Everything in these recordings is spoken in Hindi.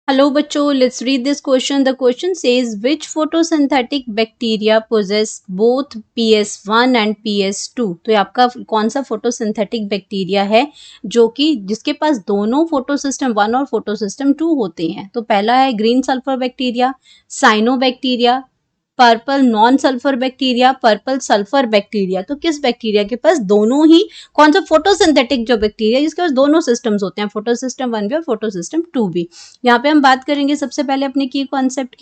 Hello बच्चों, let's read this question. The question says which photosynthetic bacteria possess both PS1 and PS2? तो ये आपका कौन सा photosynthetic bacteria है जो कि जिसके पास दोनों photosystem 1 और photosystem 2 होते हैं. तो पहला है green sulfur bacteria, cyanobacteria, purple non sulphur bacteria, purple sulphur bacteria. तो किस बैक्टीरिया के पास दोनों ही, कौन सा फोटोसिंथेटिक जो बैक्टीरिया जिसके पास दोनों सिस्टम्स होते हैं, फोटोसिस्टम 1 भी और फोटोसिस्टम 2 भी. यहाँ पे हम बात करेंगे सबसे पहले अपने की कॉन्सेप्ट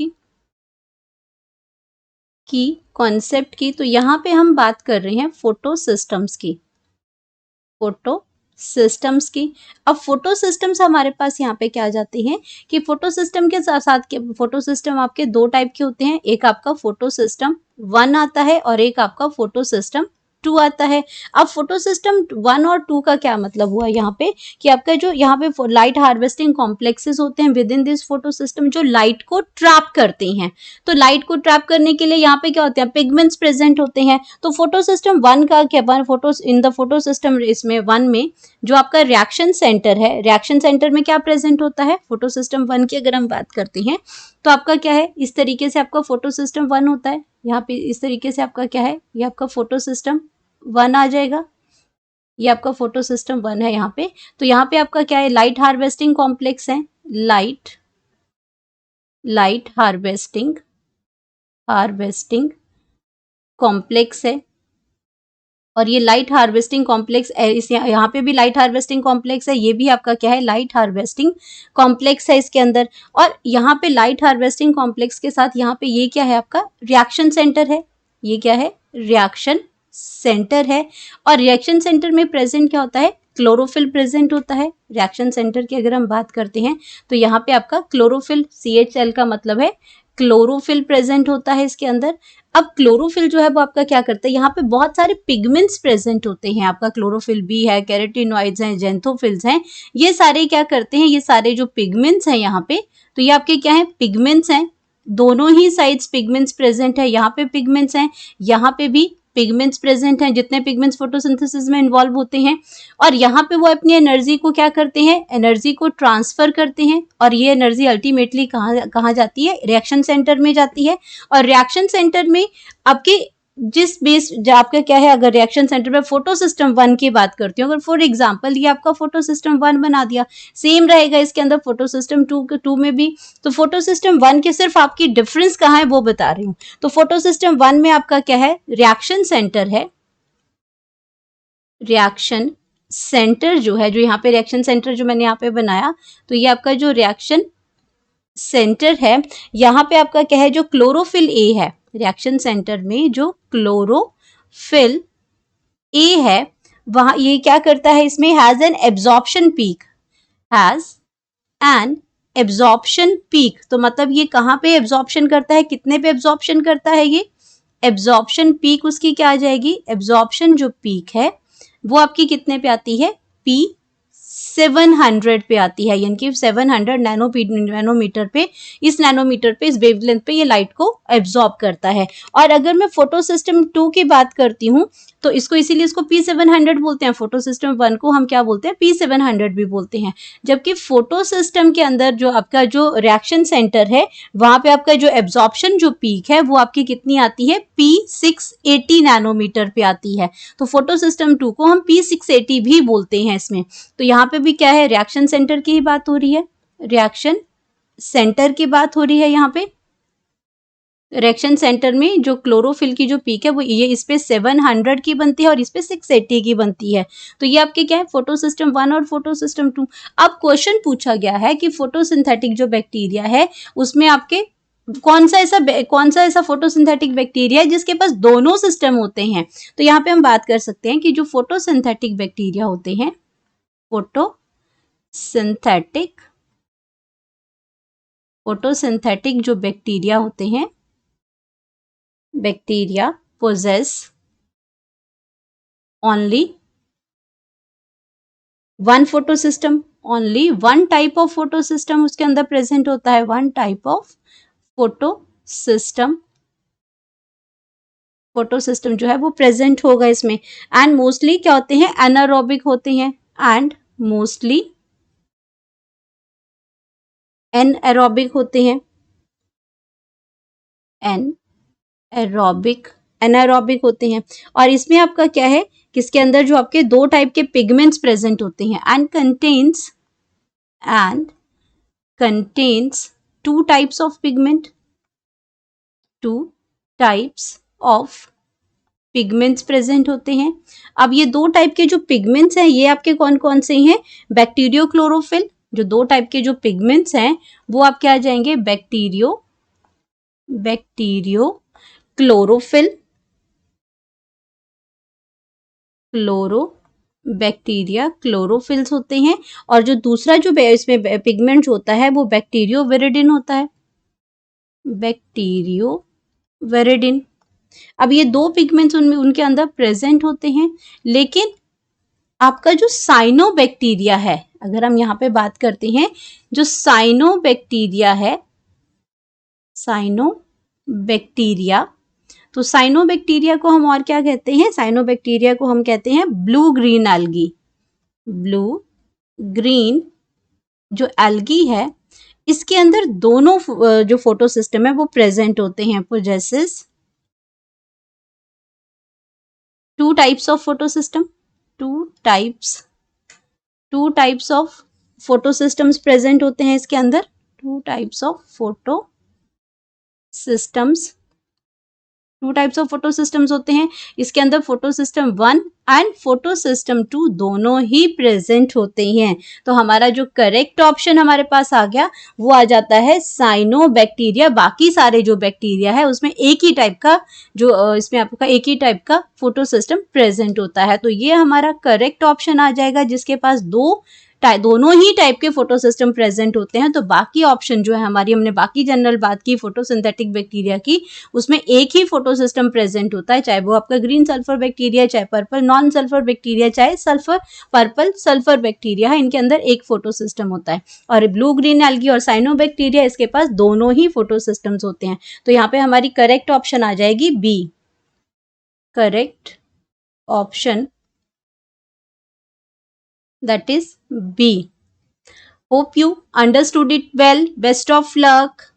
की. तो यहाँ पे हम बात कर रहे हैं फोटोसिस्टम्स की. अब फोटो सिस्टम्स हमारे पास यहाँ पे क्या आ जाते हैं कि फोटो सिस्टम के साथ साथ के फोटो सिस्टम आपके दो टाइप के होते हैं. एक आपका फोटो सिस्टम 1 आता है और एक आपका फोटो सिस्टम 2 आता है. अब फोटो सिस्टम 1 और 2 का क्या मतलब हुआ यहाँ पे कि आपका जो यहाँ पे लाइट हार्वेस्टिंग कॉम्प्लेक्सेस होते हैं with in this photo system जो लाइट को ट्रैप करते हैं. तो लाइट को ट्रैप करने के लिए यहाँ पे क्या होते हैं, पिगमेंट्स प्रेजेंट होते हैं. तो फोटो सिस्टम 1 का क्या, photo in the photo system इसमें 1 में जो आपका रिएक्शन सेंटर है, रिएक्शन सेंटर में क्या प्रेजेंट होता है, फोटो सिस्टम 1 की अगर हम बात करते हैं तो आपका क्या है, इस तरीके से आपका फोटो सिस्टम 1 होता है. यहाँ पे इस तरीके से आपका क्या है, ये आपका फोटो सिस्टम 1 आ जाएगा. ये आपका फोटो सिस्टम 1 है यहाँ पे. तो यहाँ पे आपका क्या है, लाइट हार्वेस्टिंग कॉम्प्लेक्स है, लाइट हार्वेस्टिंग कॉम्प्लेक्स है. और ये लाइट हार्वेस्टिंग कॉम्प्लेक्स इस यहाँ पे भी लाइट हार्वेस्टिंग कॉम्प्लेक्स है, ये भी आपका क्या है, लाइट हार्वेस्टिंग कॉम्प्लेक्स है इसके अंदर. और यहाँ पे लाइट हार्वेस्टिंग कॉम्प्लेक्स के साथ यहाँ पे ये क्या है, आपका रिएक्शन सेंटर है. ये क्या है, रिएक्शन सेंटर है. और रिएक्शन सेंटर में प्रेजेंट क्या होता है, क्लोरोफिल प्रेजेंट होता है. रिएक्शन सेंटर की अगर हम बात करते हैं तो यहाँ पे आपका क्लोरोफिल, CHL का मतलब है क्लोरोफिल प्रेजेंट होता है इसके अंदर. अब क्लोरोफिल जो है वो आपका क्या करता है, यहाँ पे बहुत सारे पिगमेंट्स प्रेजेंट होते हैं. आपका क्लोरोफिल भी है, कैरोटीनॉइड्स हैं, जेंथोफिल्स हैं. ये सारे क्या करते हैं, ये सारे जो पिगमेंट्स हैं यहाँ पे, तो ये आपके क्या है, पिगमेंट्स हैं. दोनों ही साइड्स पिगमेंट्स प्रेजेंट है. यहाँ पे पिगमेंट्स हैं, यहाँ पे भी पिगमेंट्स प्रेजेंट हैं. जितने पिगमेंट्स फोटोसिंथेसिस में इन्वॉल्व होते हैं. और यहाँ पे वो अपनी एनर्जी को क्या करते हैं, एनर्जी को ट्रांसफर करते हैं. और ये एनर्जी अल्टीमेटली कहाँ जाती है, रिएक्शन सेंटर में जाती है. और रिएक्शन सेंटर में आपके जिस बेस जो आपका क्या है, अगर रिएक्शन सेंटर में फोटो सिस्टम 1 की बात करती हूँ, अगर फॉर एग्जांपल ये आपका फोटो सिस्टम 1 बना दिया, सेम रहेगा इसके अंदर फोटो सिस्टम 2 में भी. तो फोटो सिस्टम 1 के सिर्फ आपकी डिफरेंस कहाँ है वो बता रही हूँ. तो फोटो सिस्टम 1 में आपका क्या है, रिएक्शन सेंटर है. रिएक्शन सेंटर जो है, जो यहाँ पे रिएक्शन सेंटर जो मैंने यहाँ पे बनाया, तो ये आपका जो रिएक्शन सेंटर है, यहाँ पे आपका क्या है, जो क्लोरोफिल ए है, रिएक्शन सेंटर में जो क्लोरोफिल ए है, वहां ये क्या करता है, इसमें has an absorption peak, has an absorption peak. तो मतलब ये कहाँ पे एब्जॉर्प्शन करता है, कितने पे एब्जॉर्प्शन करता है, ये एब्जॉर्प्शन पीक उसकी क्या आ जाएगी, एब्जॉर्प्शन जो पीक है वो आपकी कितने पे आती है, P700 पे आती है. यानी कि 700 नैनोमीटर पे, इस नैनोमीटर पे, इस वेवलेंथ पे ये लाइट को एब्जॉर्ब करता है. और अगर मैं फोटो सिस्टम 2 की बात करती हूँ तो इसको इसीलिए इसको P700 बोलते हैं. फोटो सिस्टम 1 को हम क्या बोलते हैं, P700 भी बोलते हैं. जबकि फोटो सिस्टम के अंदर जो आपका जो रिएक्शन सेंटर है, वहां पे आपका जो एब्जॉर्प्शन जो पीक है वो आपकी कितनी आती है, P680 नैनोमीटर पे आती है. तो फोटो सिस्टम 2 को हम P680 भी बोलते हैं इसमें. तो यहाँ पे भी क्या है, रिएक्शन सेंटर की ही बात हो रही है, रिएक्शन सेंटर की बात हो रही है. यहाँ पे रिएक्शन सेंटर में जो क्लोरोफिल की जो पीक है वो ये इस पे 700 की बनती है और इस पे 680 की बनती है. तो ये आपके क्या है, फोटो सिस्टम 1 और फोटो सिस्टम 2. अब क्वेश्चन पूछा गया है कि फोटोसिंथेटिक जो बैक्टीरिया है उसमें आपके कौन सा ऐसा फोटोसिंथेटिक बैक्टीरिया है जिसके पास दोनों सिस्टम होते हैं. तो यहाँ पे हम बात कर सकते हैं कि जो फोटोसिंथेटिक बैक्टीरिया होते हैं, फोटोसिंथेटिक जो बैक्टीरिया होते हैं, bacteria possess only one photosystem, only one type of photosystem उसके अंदर प्रेजेंट होता है, वन टाइप ऑफ फोटोसिस्टम जो है वो प्रेजेंट होगा इसमें. एंड मोस्टली क्या होते हैं, एनारोबिक होते हैं. एंड मोस्टली एनएरोबिक होते हैं, एनारोबिक होते हैं। और इसमें आपका क्या है कि इसके अंदर जो आपके दो टाइप के पिगमेंट्स प्रेजेंट होते हैं and contains two types of pigment, to types of pigments present होते हैं। अब ये दो टाइप के जो पिगमेंट्स हैं ये आपके कौन कौन से हैं, बैक्टीरियो क्लोरोफिल, जो दो टाइप के जो पिगमेंट्स हैं वो आपके आ जाएंगे बैक्टीरियो क्लोरोफिल, बैक्टीरिया क्लोरोफिल्स होते हैं। और जो दूसरा जो इसमें पिगमेंट होता है वो बैक्टीरियो वेरिडिन होता है, बैक्टीरियो वेरिडिन। अब ये दो पिगमेंट्स उनमें उनके अंदर प्रेजेंट होते हैं, लेकिन आपका जो साइनोबैक्टीरिया है, अगर हम यहाँ पे बात करते हैं जो साइनोबैक्टीरिया है, साइनोबैक्टीरिया, तो साइनोबैक्टीरिया को हम और क्या कहते हैं, साइनोबैक्टीरिया को हम कहते हैं blue green algae. Blue green जो एल्गी है इसके अंदर दोनों जो फोटोसिस्टम है वो प्रेजेंट होते हैं, possesses two types of photosystem, two types of photosystems present होते हैं इसके अंदर, टू टाइप्स ऑफ फोटोसिस्टम्स होते हैं इसके अंदर। फोटोसिस्टम 1 एंड फोटोसिस्टम 2 दोनों ही प्रेजेंट होते हैं। तो हमारा जो करेक्ट ऑप्शन हमारे पास आ गया वो आ जाता है साइनोबैक्टीरिया। बाकी सारे जो बैक्टीरिया है उसमें एक ही टाइप का जो इसमें आपका एक ही टाइप का फोटोसिस्टम प्रेजेंट होता है। तो ये हमारा करेक्ट ऑप्शन आ जाएगा जिसके पास दोनों ही टाइप के फोटोसिस्टम प्रेजेंट होते हैं। तो बाकी ऑप्शन जो है हमारी, हमने बाकी जनरल बात की फोटोसिंथेटिक बैक्टीरिया की, उसमें एक ही फोटोसिस्टम प्रेजेंट होता है, चाहे वो आपका ग्रीन सल्फर बैक्टीरिया, चाहे पर्पल नॉन सल्फर बैक्टीरिया, चाहे पर्पल सल्फर बैक्टीरिया है, इनके अंदर एक फोटोसिस्टम होता है। और ब्लू ग्रीन एल्गी और साइनोबैक्टीरिया इसके पास दोनों ही फोटोसिस्टम्स होते हैं। तो यहाँ पे हमारी करेक्ट ऑप्शन आ जाएगी B, correct option that is B. Hope you understood it well. Best of luck.